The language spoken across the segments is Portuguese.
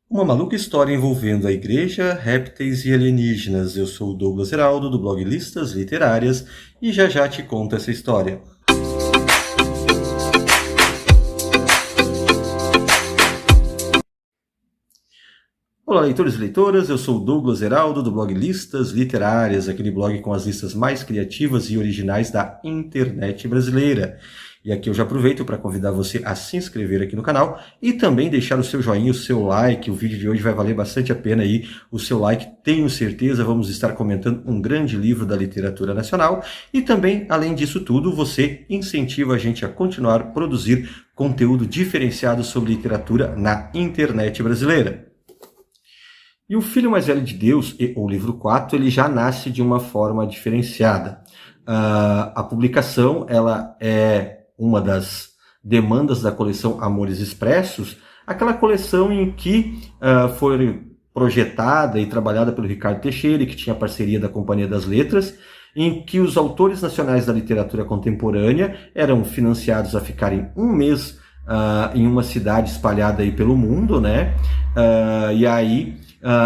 Uma maluca história envolvendo a igreja, répteis e alienígenas. Eu sou o Douglas Heraldo, do blog Listas Literárias, e já já te conto essa história. Olá, leitores e leitoras, eu sou o Douglas Heraldo, do blog Listas Literárias, aquele blog com as listas mais criativas e originais da internet brasileira. E aqui eu já aproveito para convidar você a se inscrever aqui no canal e também deixar o seu joinha, o seu like. O vídeo de hoje vai valer bastante a pena aí o seu like. Tenho certeza, vamos estar comentando um grande livro da literatura nacional. E também, além disso tudo, você incentiva a gente a continuar a produzir conteúdo diferenciado sobre literatura na internet brasileira. E o Filho Mais Velho de Deus, o livro 4, ele já nasce de uma forma diferenciada. A publicação ela é uma das demandas da coleção Amores Expressos, aquela coleção em que foi projetada e trabalhada pelo Ricardo Teixeira, que tinha parceria da Companhia das Letras, em que os autores nacionais da literatura contemporânea eram financiados a ficarem um mês em uma cidade espalhada aí pelo mundo, né? E aí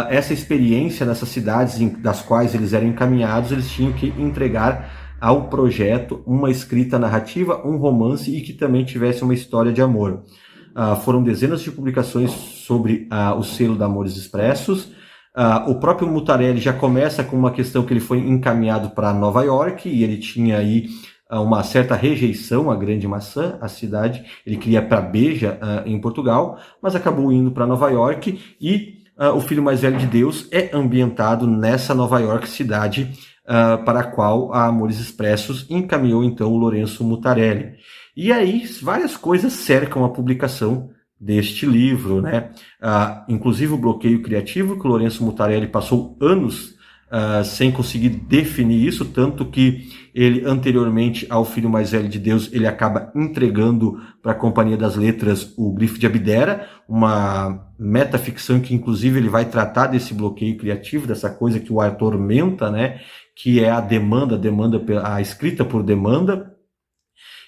essa experiência nessas cidades das quais eles eram encaminhados, eles tinham que entregar ao projeto uma escrita narrativa, um romance e que também tivesse uma história de amor. Foram dezenas de publicações sobre o selo da Amores Expressos. O próprio Mutarelli já começa com uma questão que ele foi encaminhado para Nova York e ele tinha aí uma certa rejeição à Grande Maçã, a cidade. Ele queria para Beja, em Portugal, mas acabou indo para Nova York e o Filho Mais Velho de Deus é ambientado nessa Nova York cidade para a qual a Amores Expressos encaminhou então o Lourenço Mutarelli. E aí várias coisas cercam a publicação deste livro, né? Inclusive o bloqueio criativo, que o Lourenço Mutarelli passou anos sem conseguir definir isso, tanto que ele, anteriormente ao Filho Mais Velho de Deus, ele acaba entregando para a Companhia das Letras o Grifo de Abdera, uma metaficção que inclusive ele vai tratar desse bloqueio criativo, dessa coisa que o atormenta, né, que é a demanda, a escrita por demanda,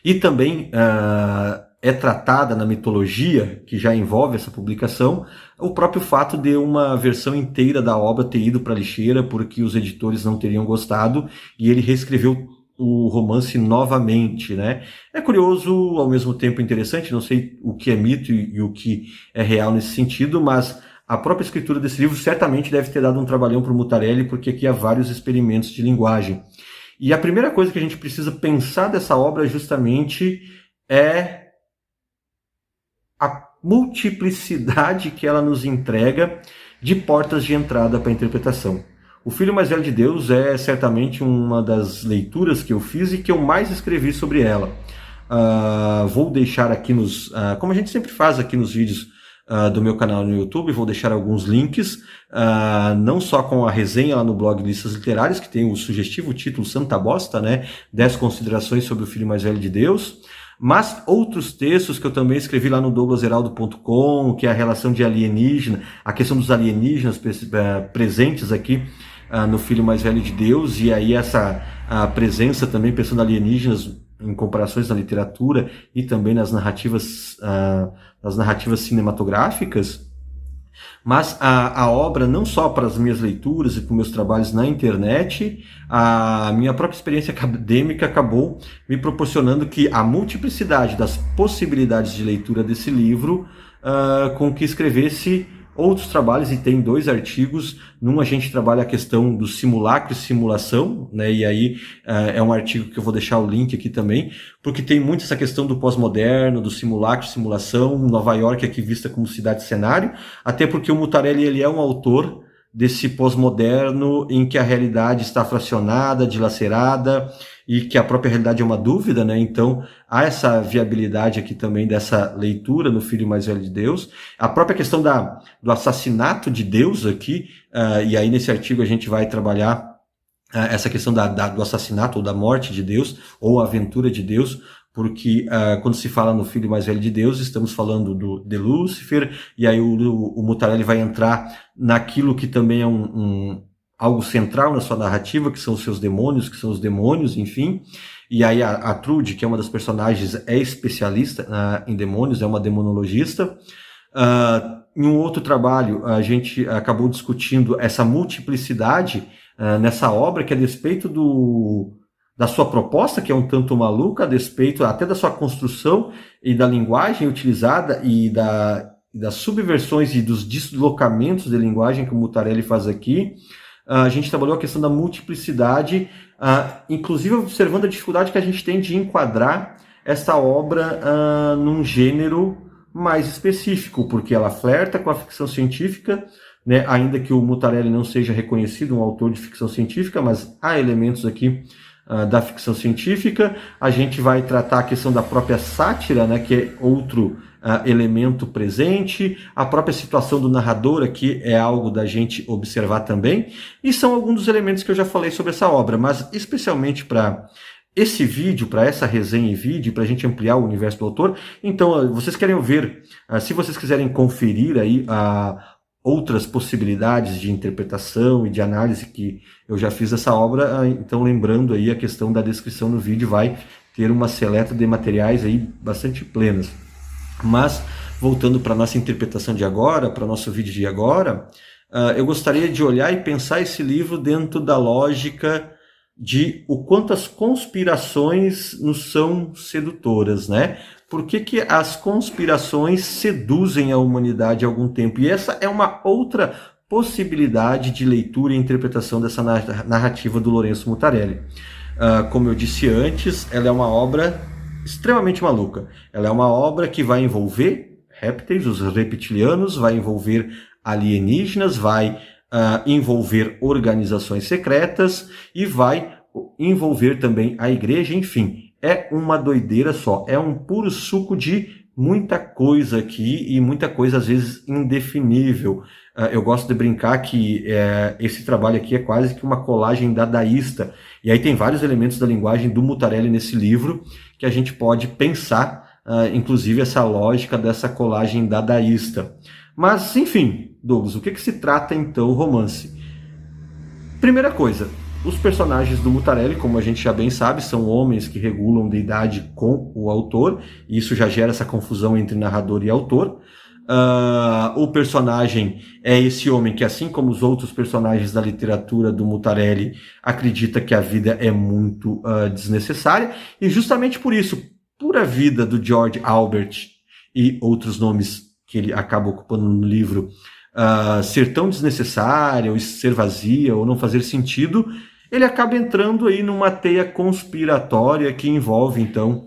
e também é tratada na mitologia, que já envolve essa publicação, o próprio fato de uma versão inteira da obra ter ido para a lixeira porque os editores não teriam gostado e ele reescreveu o romance novamente, né? É curioso, ao mesmo tempo interessante, não sei o que é mito e o que é real nesse sentido, mas a própria escritura desse livro certamente deve ter dado um trabalhão para o Mutarelli, porque aqui há vários experimentos de linguagem. E a primeira coisa que a gente precisa pensar dessa obra justamente é a multiplicidade que ela nos entrega de portas de entrada para a interpretação. O Filho Mais Velho de Deus é certamente uma das leituras que eu fiz e que eu mais escrevi sobre ela. Vou deixar aqui como a gente sempre faz aqui nos vídeos do meu canal no YouTube, vou deixar alguns links, não só com a resenha lá no blog Listas Literárias, que tem o sugestivo título Santa Bosta, né? 10 considerações sobre o Filho Mais Velho de Deus, mas outros textos que eu também escrevi lá no douglasheraldo.com, que é a relação de alienígena, a questão dos alienígenas presentes aqui no Filho Mais Velho de Deus, e aí essa presença também pensando alienígenas em comparações na literatura e também nas narrativas cinematográficas. Mas a obra, não só para as minhas leituras e para os meus trabalhos na internet, a minha própria experiência acadêmica acabou me proporcionando que a multiplicidade das possibilidades de leitura desse livro com que escrevesse outros trabalhos, e tem 2 artigos. Num a gente trabalha a questão do simulacro e simulação, né? E aí é um artigo que eu vou deixar o link aqui também, porque tem muito essa questão do pós-moderno, do simulacro e simulação, Nova York aqui vista como cidade-cenário, até porque o Mutarelli ele é um autor desse pós-moderno em que a realidade está fracionada, dilacerada, e que a própria realidade é uma dúvida, né? Então, há essa viabilidade aqui também dessa leitura no Filho Mais Velho de Deus. A própria questão do assassinato de Deus aqui, e aí nesse artigo a gente vai trabalhar essa questão do assassinato ou da morte de Deus, ou a aventura de Deus, porque quando se fala no Filho Mais Velho de Deus, estamos falando de Lúcifer, e aí o Mutarelli vai entrar naquilo que também é algo central na sua narrativa, que são os seus demônios, que são os demônios, enfim. E aí a Trude, que é uma das personagens, é especialista em demônios, é uma demonologista. em um outro trabalho, a gente acabou discutindo essa multiplicidade nessa obra, que a despeito da sua proposta, que é um tanto maluca, a despeito até da sua construção e da linguagem utilizada e das subversões e dos deslocamentos de linguagem que o Mutarelli faz aqui, a gente trabalhou a questão da multiplicidade, inclusive observando a dificuldade que a gente tem de enquadrar essa obra num gênero mais específico, porque ela flerta com a ficção científica, né, ainda que o Mutarelli não seja reconhecido um autor de ficção científica, mas há elementos aqui da ficção científica. A gente vai tratar a questão da própria sátira, né, que é outro elemento presente, a própria situação do narrador aqui é algo da gente observar também, e são alguns dos elementos que eu já falei sobre essa obra, mas especialmente para esse vídeo, para essa resenha e vídeo, para a gente ampliar o universo do autor. Então, vocês querem ver, se vocês quiserem conferir aí outras possibilidades de interpretação e de análise que eu já fiz dessa obra, então lembrando aí a questão da descrição no vídeo, vai ter uma seleta de materiais aí bastante plenas. Mas, voltando para a nossa interpretação de agora, para o nosso vídeo de agora, eu gostaria de olhar e pensar esse livro dentro da lógica de o quanto as conspirações nos são sedutoras, né? Por que as conspirações seduzem a humanidade há algum tempo? E essa é uma outra possibilidade de leitura e interpretação dessa narrativa do Lourenço Mutarelli. Como eu disse antes, ela é uma obra extremamente maluca. Ela é uma obra que vai envolver répteis, os reptilianos, vai envolver alienígenas, vai envolver organizações secretas e vai envolver também a igreja, enfim, é uma doideira só, é um puro suco de muita coisa aqui e muita coisa às vezes indefinível. Eu gosto de brincar que esse trabalho aqui é quase que uma colagem dadaísta, e aí tem vários elementos da linguagem do Mutarelli nesse livro que a gente pode pensar, inclusive essa lógica dessa colagem dadaísta. Mas, enfim, Douglas, o que se trata então o romance? Primeira coisa, os personagens do Mutarelli, como a gente já bem sabe, são homens que regulam de idade com o autor, e isso já gera essa confusão entre narrador e autor. O personagem é esse homem que, assim como os outros personagens da literatura do Mutarelli, acredita que a vida é muito desnecessária, e justamente por isso, por a vida do George Albert e outros nomes que ele acaba ocupando no livro ser tão desnecessária, ou ser vazia, ou não fazer sentido, ele acaba entrando aí numa teia conspiratória que envolve, então,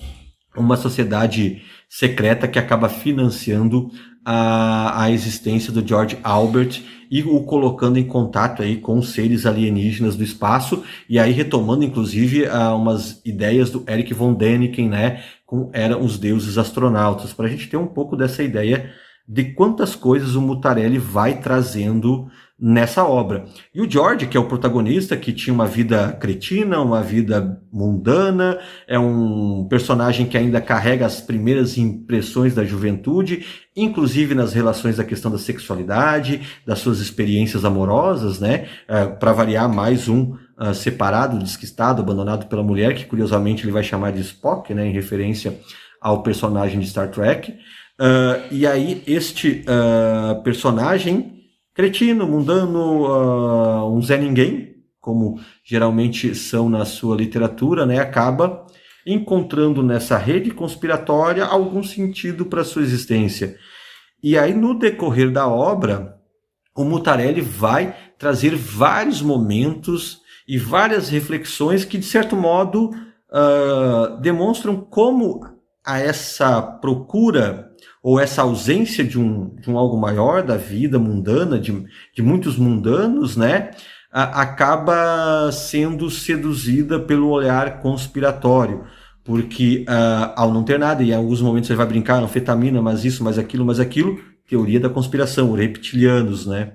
uma sociedade secreta que acaba financiando a existência do George Albert e o colocando em contato aí com seres alienígenas do espaço, e aí retomando, inclusive, umas ideias do Erich von Däniken, né, com eram os deuses astronautas, para a gente ter um pouco dessa ideia de quantas coisas o Mutarelli vai trazendo nessa obra. E o George, que é o protagonista, que tinha uma vida cretina, uma vida mundana, é um personagem que ainda carrega as primeiras impressões da juventude, inclusive nas relações da questão da sexualidade, das suas experiências amorosas, né? Para variar, mais um separado, desquistado, abandonado pela mulher, que curiosamente ele vai chamar de Spock, né? Em referência ao personagem de Star Trek. E aí este personagem cretino, mundano, um Zé Ninguém, como geralmente são na sua literatura, né, acaba encontrando nessa rede conspiratória algum sentido para sua existência. E aí, no decorrer da obra, o Mutarelli vai trazer vários momentos e várias reflexões que, de certo modo, demonstram como essa procura ou essa ausência de um algo maior da vida mundana, de muitos mundanos, né, acaba sendo seduzida pelo olhar conspiratório, porque ao não ter nada, e em alguns momentos você vai brincar, anfetamina, mas isso, mais aquilo, teoria da conspiração, reptilianos, né.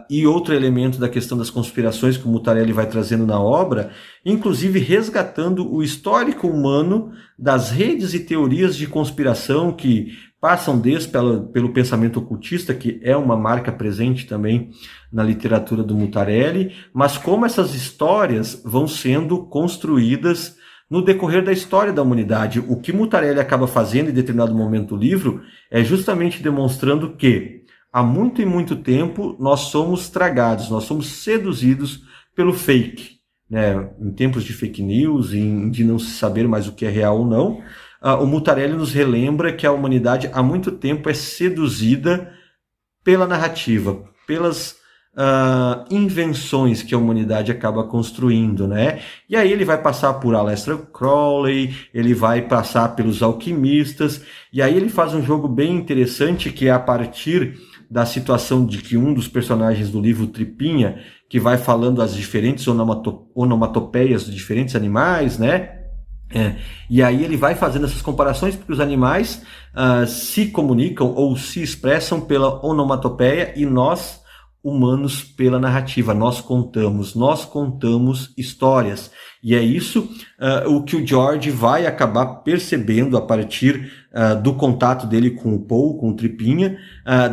E outro elemento da questão das conspirações que o Mutarelli vai trazendo na obra, inclusive resgatando o histórico humano das redes e teorias de conspiração que passam desde pelo pensamento ocultista, que é uma marca presente também na literatura do Mutarelli, mas como essas histórias vão sendo construídas no decorrer da história da humanidade. O que Mutarelli acaba fazendo em determinado momento do livro é justamente demonstrando que há muito e muito tempo nós somos tragados, nós somos seduzidos pelo fake, né? Em tempos de fake news, de não se saber mais o que é real ou não, o Mutarelli nos relembra que a humanidade há muito tempo é seduzida pela narrativa, pelas invenções que a humanidade acaba construindo, né? E aí ele vai passar por Aleister Crowley, ele vai passar pelos alquimistas, e aí ele faz um jogo bem interessante que é a partir da situação de que um dos personagens do livro Tripinha, que vai falando as diferentes onomatopeias dos diferentes animais, né? E aí ele vai fazendo essas comparações porque os animais se comunicam ou se expressam pela onomatopeia e nós, humanos, pela narrativa. Nós contamos histórias. E é isso o que o George vai acabar percebendo a partir do contato dele com o Paul, com o Tripinha,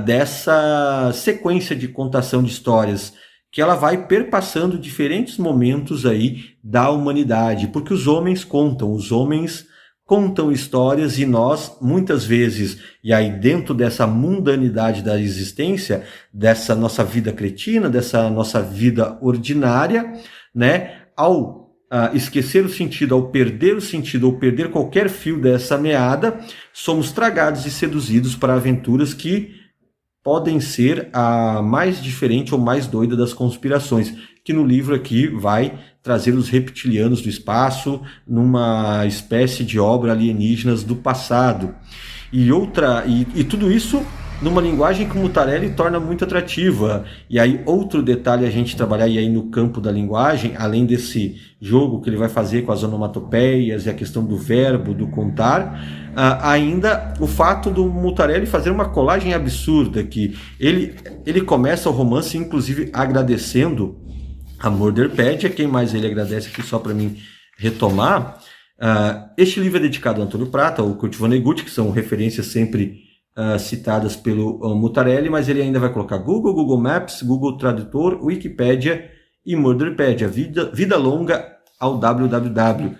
dessa sequência de contação de histórias, que ela vai perpassando diferentes momentos aí da humanidade, porque os homens contam histórias e nós, muitas vezes, e aí dentro dessa mundanidade da existência, dessa nossa vida cretina, dessa nossa vida ordinária, né, ao esquecer o sentido, ao perder o sentido, ou perder qualquer fio dessa meada, somos tragados e seduzidos para aventuras que podem ser a mais diferente ou mais doida das conspirações, que no livro aqui vai trazer os reptilianos do espaço numa espécie de obra alienígenas do passado. E tudo isso numa linguagem que o Mutarelli torna muito atrativa. E aí outro detalhe a gente trabalhar e aí no campo da linguagem, além desse jogo que ele vai fazer com as onomatopeias e a questão do verbo, do contar, ainda o fato do Mutarelli fazer uma colagem absurda, que ele começa o romance inclusive agradecendo a Murderpedia. Quem mais ele agradece aqui só para mim retomar? Este livro é dedicado a Antônio Prata, ou Kurt Vonnegut, que são referências sempre citadas pelo Mutarelli, mas ele ainda vai colocar Google, Google Maps, Google Tradutor, Wikipedia e Murderpedia. Vida longa ao www.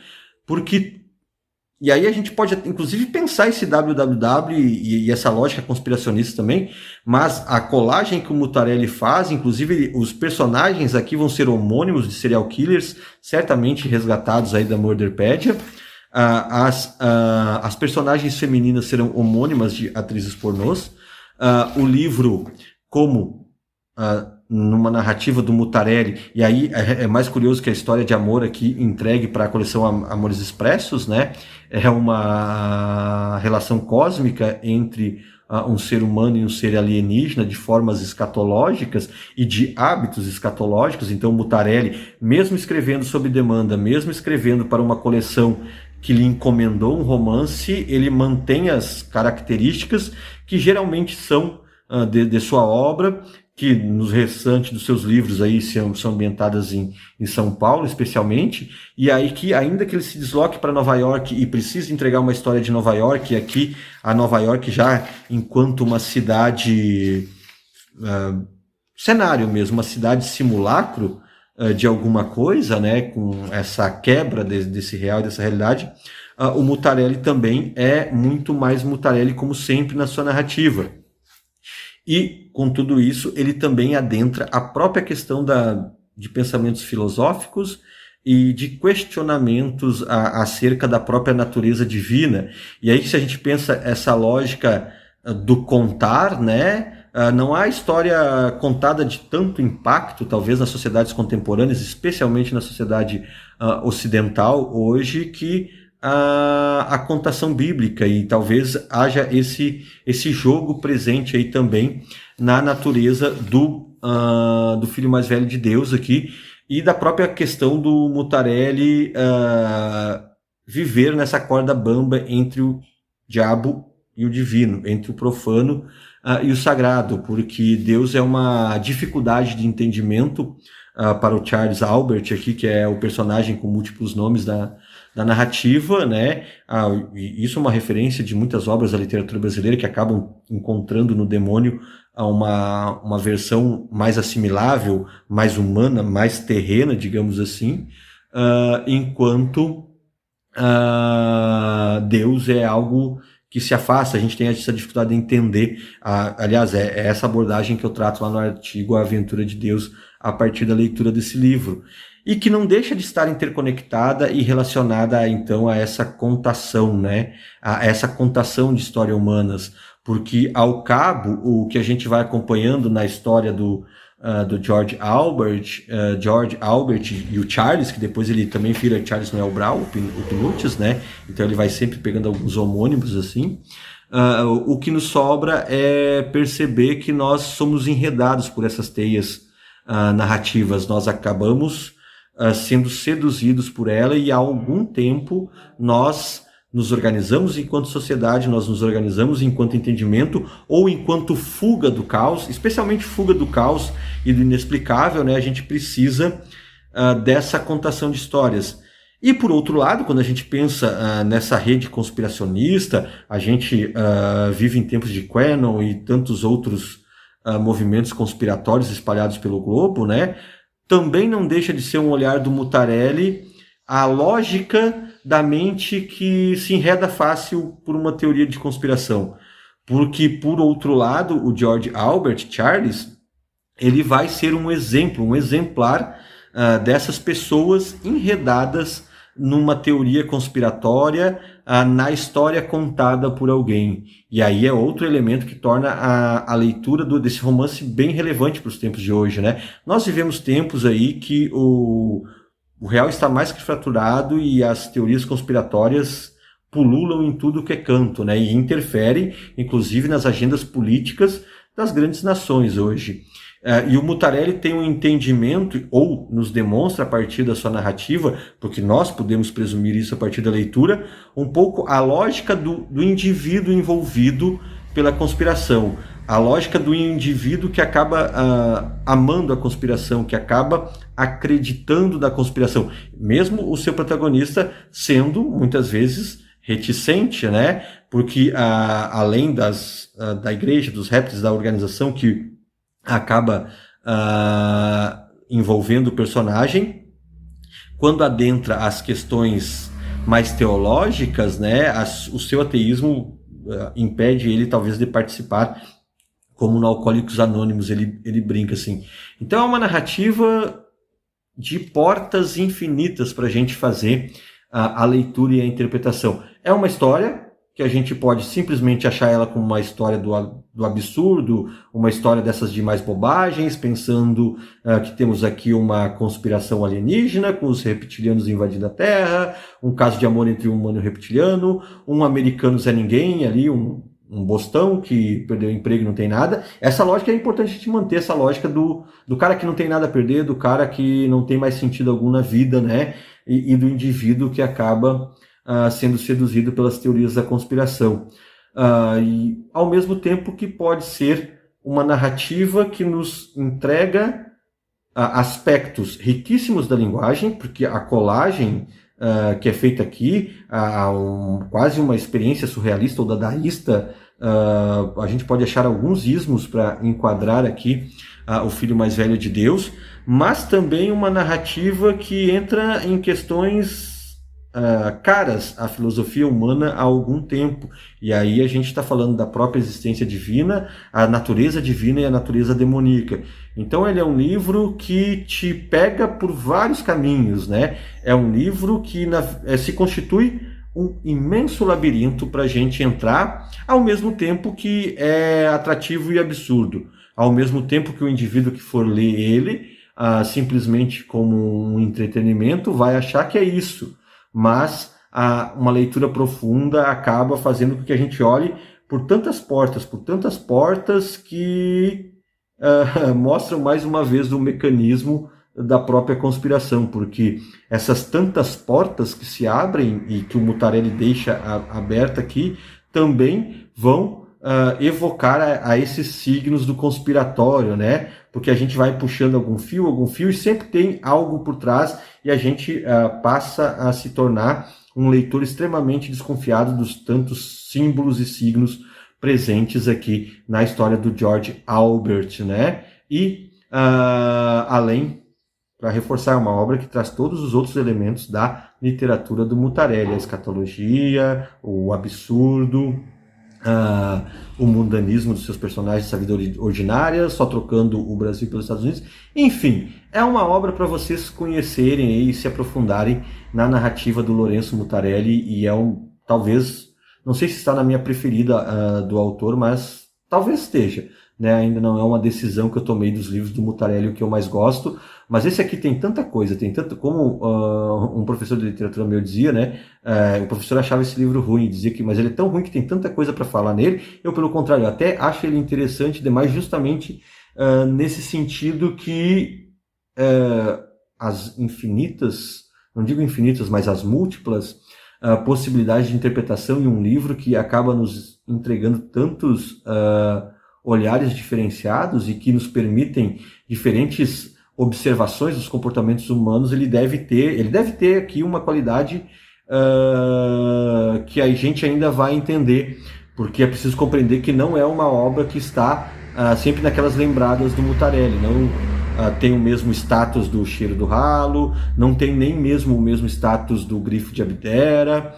E aí a gente pode inclusive pensar esse www e essa lógica conspiracionista também, mas a colagem que o Mutarelli faz, inclusive os personagens aqui vão ser homônimos de serial killers, certamente resgatados aí da Murderpedia. As personagens femininas serão homônimas de atrizes pornôs. O livro, como numa narrativa do Mutarelli, e aí é mais curioso que a história de amor aqui entregue para a coleção Amores Expressos, né? É uma relação cósmica entre um ser humano e um ser alienígena de formas escatológicas e de hábitos escatológicos. Então Mutarelli, mesmo escrevendo sob demanda, mesmo escrevendo para uma coleção que lhe encomendou um romance, ele mantém as características que geralmente são de sua obra, que nos restantes dos seus livros aí são ambientadas em São Paulo, especialmente, e aí que, ainda que ele se desloque para Nova York e precise entregar uma história de Nova York, e aqui a Nova York já enquanto uma cidade, cenário mesmo, uma cidade simulacro de alguma coisa, né, com essa quebra desse real e dessa realidade, o Mutarelli também é muito mais Mutarelli, como sempre, na sua narrativa. E, com tudo isso, ele também adentra a própria questão de pensamentos filosóficos e de questionamentos acerca da própria natureza divina. E aí, se a gente pensa essa lógica do contar, né, não há história contada de tanto impacto, talvez, nas sociedades contemporâneas, especialmente na sociedade ocidental hoje, que a contação bíblica, e talvez haja esse jogo presente aí também na natureza do Filho Mais Velho de Deus aqui, e da própria questão do Mutarelli viver nessa corda bamba entre o diabo e o divino, entre o profano e o sagrado, porque Deus é uma dificuldade de entendimento para o Charles Albert aqui, que é o personagem com múltiplos nomes da narrativa, né? Isso é uma referência de muitas obras da literatura brasileira que acabam encontrando no demônio uma versão mais assimilável, mais humana, mais terrena, digamos assim, enquanto Deus é algo que se afasta, a gente tem essa dificuldade de entender. Aliás, é essa abordagem que eu trato lá no artigo A Aventura de Deus, a partir da leitura desse livro. E que não deixa de estar interconectada e relacionada, então, a essa contação, né? A essa contação de histórias humanas. Porque, ao cabo, o que a gente vai acompanhando na história do George Albert e o Charles, que depois ele também vira Charles Noel Brown, o Pinutius, né? Então ele vai sempre pegando alguns homônimos assim. O que nos sobra é perceber que nós somos enredados por essas teias narrativas. Nós acabamos sendo seduzidos por ela e há algum tempo nós nos organizamos enquanto sociedade, nós nos organizamos enquanto entendimento ou enquanto fuga do caos, especialmente fuga do caos e do inexplicável, né? A gente precisa dessa contação de histórias. E por outro lado, quando a gente pensa nessa rede conspiracionista, a gente vive em tempos de QAnon e tantos outros movimentos conspiratórios espalhados pelo globo, né? Também não deixa de ser um olhar do Mutarelli a lógica da mente que se enreda fácil por uma teoria de conspiração. Porque, por outro lado, o George Albert Charles, ele vai ser um exemplo, um exemplar dessas pessoas enredadas numa teoria conspiratória na história contada por alguém. E aí é outro elemento que torna a leitura desse romance bem relevante para os tempos de hoje, né? Nós vivemos tempos aí que o real está mais que fraturado e as teorias conspiratórias pululam em tudo que é canto, né? E interferem, inclusive, nas agendas políticas das grandes nações hoje. E o Mutarelli tem um entendimento, ou nos demonstra a partir da sua narrativa, porque nós podemos presumir isso a partir da leitura, um pouco a lógica do indivíduo envolvido pela conspiração. A lógica do indivíduo que acaba amando a conspiração, que acaba acreditando na conspiração, mesmo o seu protagonista sendo, muitas vezes, reticente, né? Porque além da igreja, dos répteis, da organização que acaba envolvendo o personagem, quando adentra as questões mais teológicas, né? O seu ateísmo impede ele, talvez, de participar, como no Alcoólicos Anônimos ele brinca assim. Então é uma narrativa de portas infinitas para a gente fazer a leitura e a interpretação. É uma história que a gente pode simplesmente achar ela como uma história do absurdo, uma história dessas de mais bobagens, pensando que temos aqui uma conspiração alienígena, com os reptilianos invadindo a Terra, um caso de amor entre um humano e um reptiliano, um americano Zé Ninguém ali, um bostão que perdeu o emprego e não tem nada. Essa lógica é importante a gente manter, essa lógica do cara que não tem nada a perder, do cara que não tem mais sentido algum na vida, né? E do indivíduo que acaba sendo seduzido pelas teorias da conspiração. E ao mesmo tempo que pode ser uma narrativa que nos entrega aspectos riquíssimos da linguagem, porque a colagem que é feita aqui, quase uma experiência surrealista ou dadaísta, a gente pode achar alguns ismos para enquadrar aqui o Filho Mais Velho de Deus, mas também uma narrativa que entra em questões caras à filosofia humana há algum tempo. E aí a gente está falando da própria existência divina, a natureza divina e a natureza demoníaca. Então ele é um livro que te pega por vários caminhos, né? É um livro que se constitui um imenso labirinto para a gente entrar, ao mesmo tempo que é atrativo e absurdo. Ao mesmo tempo que o indivíduo que for ler ele, simplesmente como um entretenimento, vai achar que é isso. Mas uma leitura profunda acaba fazendo com que a gente olhe por tantas portas que mostram mais uma vez o mecanismo da própria conspiração, porque essas tantas portas que se abrem e que o Mutarelli deixa aberta aqui também vão evocar a esses signos do conspiratório, né? Porque a gente vai puxando algum fio e sempre tem algo por trás e a gente passa a se tornar um leitor extremamente desconfiado dos tantos símbolos e signos presentes aqui na história do George Albert, né? E além, para reforçar, uma obra que traz todos os outros elementos da literatura do Mutarelli, a escatologia, o absurdo, o mundanismo dos seus personagens, essa vida ordinária, só trocando o Brasil pelos Estados Unidos. Enfim, é uma obra para vocês conhecerem e se aprofundarem na narrativa do Lourenço Mutarelli, e talvez, não sei se está na minha preferida do autor, mas talvez esteja. Né? Ainda não é uma decisão que eu tomei dos livros do Mutarelli o que eu mais gosto, mas esse aqui tem tanta coisa, tem tanto, como um professor de literatura meu dizia, né? O professor achava esse livro ruim, dizia que, mas ele é tão ruim que tem tanta coisa para falar nele. Eu, pelo contrário, até acho ele interessante demais, justamente nesse sentido que as infinitas, não digo infinitas, mas as múltiplas possibilidades de interpretação em um livro que acaba nos entregando tantos olhares diferenciados e que nos permitem diferentes observações dos comportamentos humanos. Ele deve ter aqui uma qualidade que a gente ainda vai entender, porque é preciso compreender que não é uma obra que está sempre naquelas lembradas do Mutarelli, não tem o mesmo status do Cheiro do Ralo, não tem nem mesmo o mesmo status do Grifo de Abdera,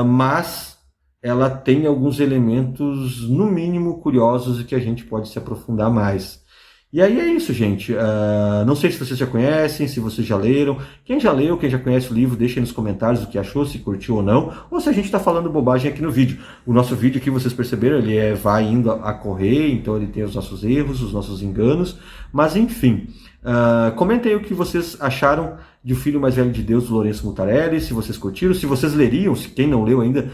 mas ela tem alguns elementos, no mínimo, curiosos e que a gente pode se aprofundar mais. E aí é isso, gente. Não sei se vocês já conhecem, se vocês já leram. Quem já leu, quem já conhece o livro, deixa aí nos comentários o que achou, se curtiu ou não, ou se a gente está falando bobagem aqui no vídeo. O nosso vídeo aqui, vocês perceberam, ele vai indo a correr, então ele tem os nossos erros, os nossos enganos, mas enfim. Comentem aí o que vocês acharam de O Filho Mais Velho de Deus, do Lourenço Mutarelli, se vocês curtiram, se vocês leriam, se quem não leu ainda,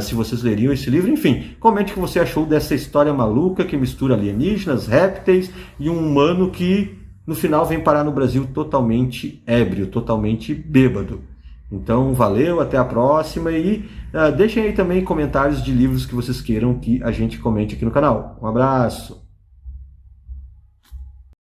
se vocês leriam esse livro, enfim, comente o que você achou dessa história maluca que mistura alienígenas, répteis e um humano que no final vem parar no Brasil totalmente ébrio, totalmente bêbado. Então, valeu, até a próxima, e deixem aí também comentários de livros que vocês queiram que a gente comente aqui no canal. Um abraço!